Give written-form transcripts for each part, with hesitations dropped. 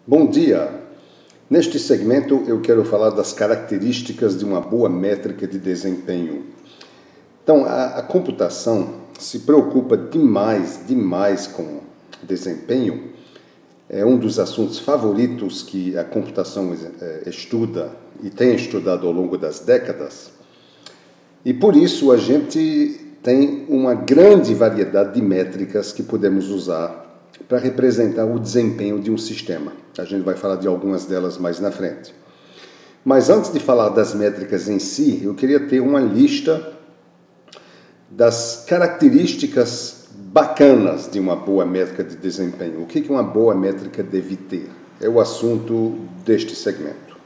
Bom dia! Neste segmento eu quero falar das características de uma boa métrica de desempenho. Então, a computação se preocupa demais com desempenho. É um dos assuntos favoritos que a computação estuda e tem estudado ao longo das décadas. E por isso a gente tem uma grande variedade de métricas que podemos usar para representar o desempenho de um sistema. A gente vai falar de algumas delas mais na frente. Mas antes de falar das métricas em si, eu queria ter uma lista das características bacanas de uma boa métrica de desempenho. O que uma boa métrica deve ter? É o assunto deste segmento.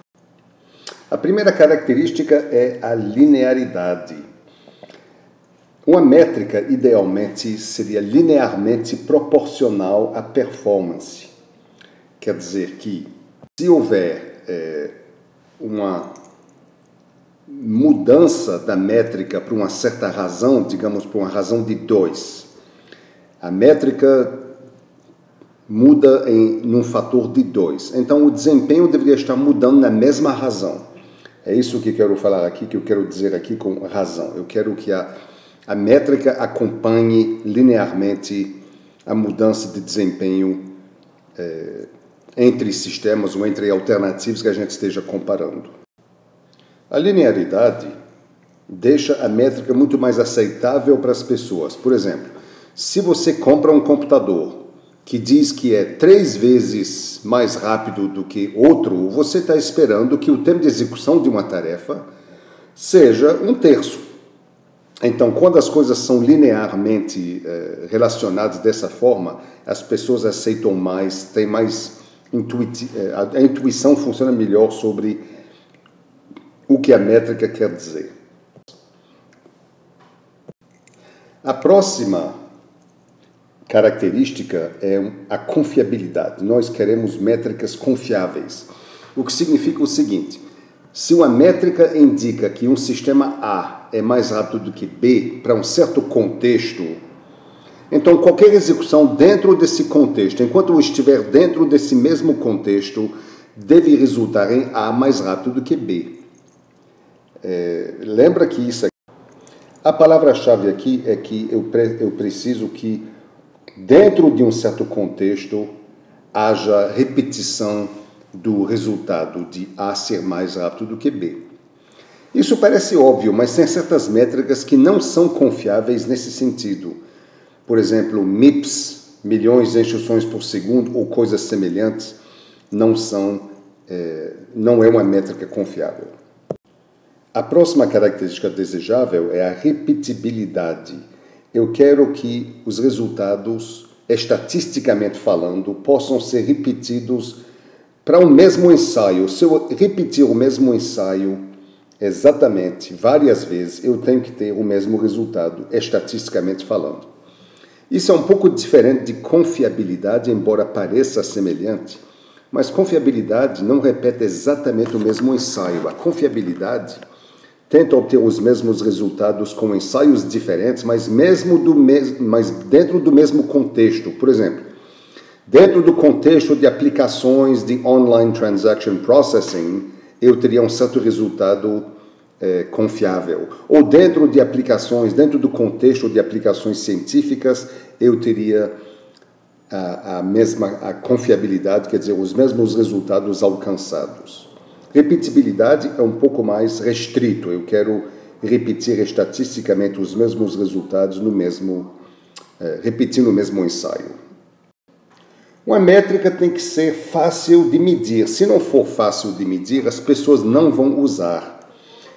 A primeira característica é a linearidade. Uma métrica, idealmente, seria linearmente proporcional à performance. Quer dizer que, se houver uma mudança da métrica por uma certa razão, digamos por uma razão de 2, a métrica muda num fator de 2. Então, o desempenho deveria estar mudando na mesma razão. É isso que quero falar aqui, que eu quero dizer aqui com razão. Eu quero que a métrica acompanhe linearmente a mudança de desempenho entre sistemas ou entre alternativas que a gente esteja comparando. A linearidade deixa a métrica muito mais aceitável para as pessoas. Por exemplo, se você compra um computador que diz que é 3 vezes mais rápido do que outro, você está esperando que o tempo de execução de uma tarefa seja 1/3. Então, quando as coisas são linearmente relacionadas dessa forma, as pessoas aceitam mais, têm mais a intuição funciona melhor sobre o que a métrica quer dizer. A próxima característica é a confiabilidade. Nós queremos métricas confiáveis, o que significa o seguinte: se uma métrica indica que um sistema A é mais rápido do que B para um certo contexto, então qualquer execução dentro desse contexto, enquanto eu estiver dentro desse mesmo contexto, deve resultar em A mais rápido do que B. Lembra que isso aqui, a palavra-chave aqui é que eu preciso que dentro de um certo contexto haja repetição do resultado de A ser mais rápido do que B. Isso parece óbvio, mas tem certas métricas que não são confiáveis nesse sentido. Por exemplo, MIPS, milhões de instruções por segundo, ou coisas semelhantes, não é uma métrica confiável. A próxima característica desejável é a repetibilidade. Eu quero que os resultados, estatisticamente falando, possam ser repetidos para o mesmo ensaio. Se eu repetir o mesmo ensaio exatamente várias vezes, eu tenho que ter o mesmo resultado, estatisticamente falando. Isso é um pouco diferente de confiabilidade, embora pareça semelhante, mas confiabilidade não repete exatamente o mesmo ensaio. A confiabilidade tenta obter os mesmos resultados com ensaios diferentes, mas dentro do mesmo contexto. Por exemplo, dentro do contexto de aplicações de Online Transaction Processing, eu teria um certo resultado confiável. Ou dentro do contexto de aplicações científicas, eu teria a confiabilidade, quer dizer, os mesmos resultados alcançados. Repetibilidade é um pouco mais restrito. Eu quero repetir estatisticamente os mesmos resultados repetindo o mesmo ensaio. Uma métrica tem que ser fácil de medir. Se não for fácil de medir, as pessoas não vão usar.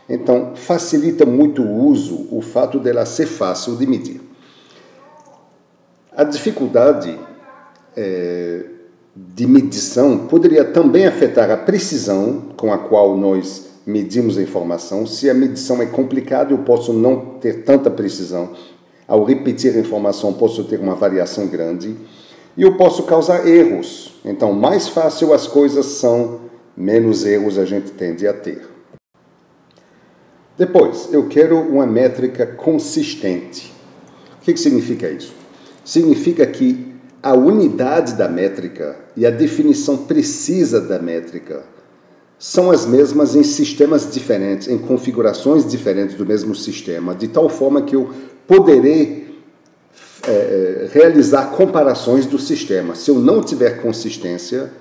Então, facilita muito o uso o fato dela ser fácil de medir. A dificuldade de medição poderia também afetar a precisão com a qual nós medimos a informação. Se a medição é complicada, eu posso não ter tanta precisão. Ao repetir a informação, posso ter uma variação grande. E eu posso causar erros. Então, mais fácil as coisas são, menos erros a gente tende a ter. Depois, eu quero uma métrica consistente. O que significa isso? Significa que a unidade da métrica e a definição precisa da métrica são as mesmas em sistemas diferentes, em configurações diferentes do mesmo sistema, de tal forma que eu poderei realizar comparações do sistema. Se eu não tiver consistência,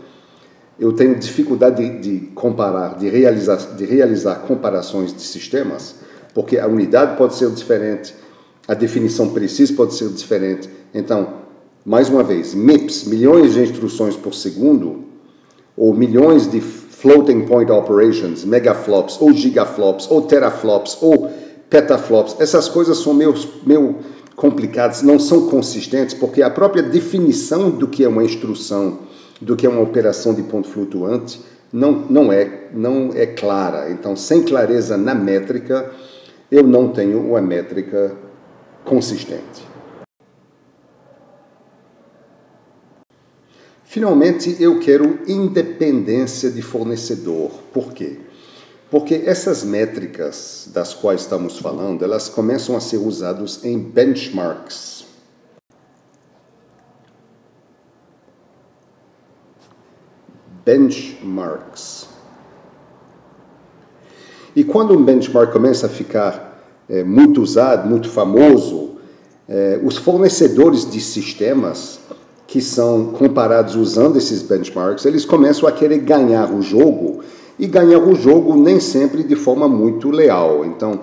eu tenho dificuldade de comparar, de realizar comparações de sistemas, porque a unidade pode ser diferente, a definição precisa pode ser diferente. Então, mais uma vez, MIPS, milhões de instruções por segundo, ou milhões de floating point operations, megaflops, ou gigaflops, ou teraflops, ou petaflops, essas coisas são meio complicadas, não são consistentes, porque a própria definição do que é uma instrução, do que é uma operação de ponto flutuante, não é clara. Então, sem clareza na métrica, eu não tenho uma métrica consistente. Finalmente, eu quero independência de fornecedor. Por quê? Porque essas métricas das quais estamos falando, elas começam a ser usadas em benchmarks. Benchmarks. E quando um benchmark começa a ficar muito usado, muito famoso, os fornecedores de sistemas que são comparados usando esses benchmarks, eles começam a querer ganhar o jogo, e ganhar o jogo nem sempre de forma muito leal. Então,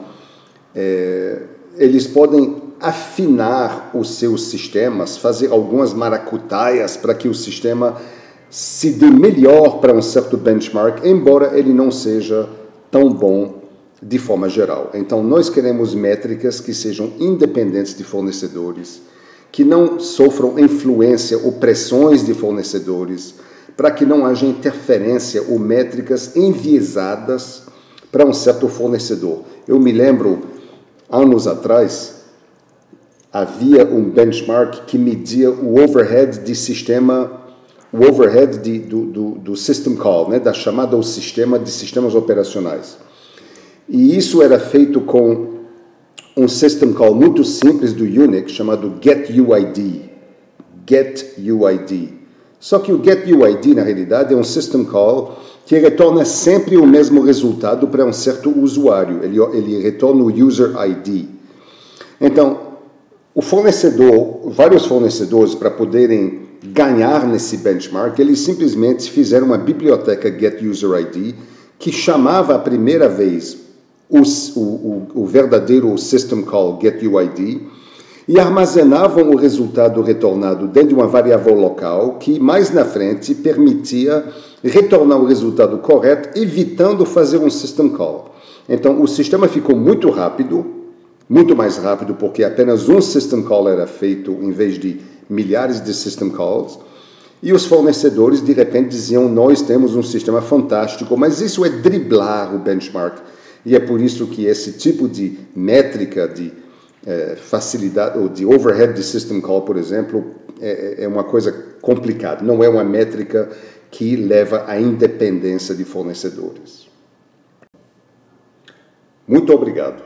eles podem afinar os seus sistemas, fazer algumas maracutaias para que o sistema se dê melhor para um certo benchmark, embora ele não seja tão bom de forma geral. Então, nós queremos métricas que sejam independentes de fornecedores, que não sofram influência ou pressões de fornecedores, para que não haja interferência ou métricas enviesadas para um certo fornecedor. Eu me lembro, anos atrás, havia um benchmark que media o overhead de sistema, o overhead do system call, né, da chamada ao sistema de sistemas operacionais. E isso era feito com um system call muito simples do Unix, chamado GetUID. GetUID. Só que o GetUID, na realidade, é um system call que retorna sempre o mesmo resultado para um certo usuário. Ele retorna o user ID. Então, vários fornecedores, para poderem ganhar nesse benchmark, eles simplesmente fizeram uma biblioteca GetUserID que chamava a primeira vez o verdadeiro system call GetUID e armazenavam o resultado retornado dentro de uma variável local que, mais na frente, permitia retornar o resultado correto, evitando fazer um system call. Então, o sistema ficou muito rápido, muito mais rápido, porque apenas um system call era feito em vez de milhares de system calls, e os fornecedores, de repente, diziam, nós temos um sistema fantástico, mas isso é driblar o benchmark, e é por isso que esse tipo de métrica de facilidade, ou de overhead de system call, por exemplo, é uma coisa complicada. Não é uma métrica que leva à independência de fornecedores. Muito obrigado.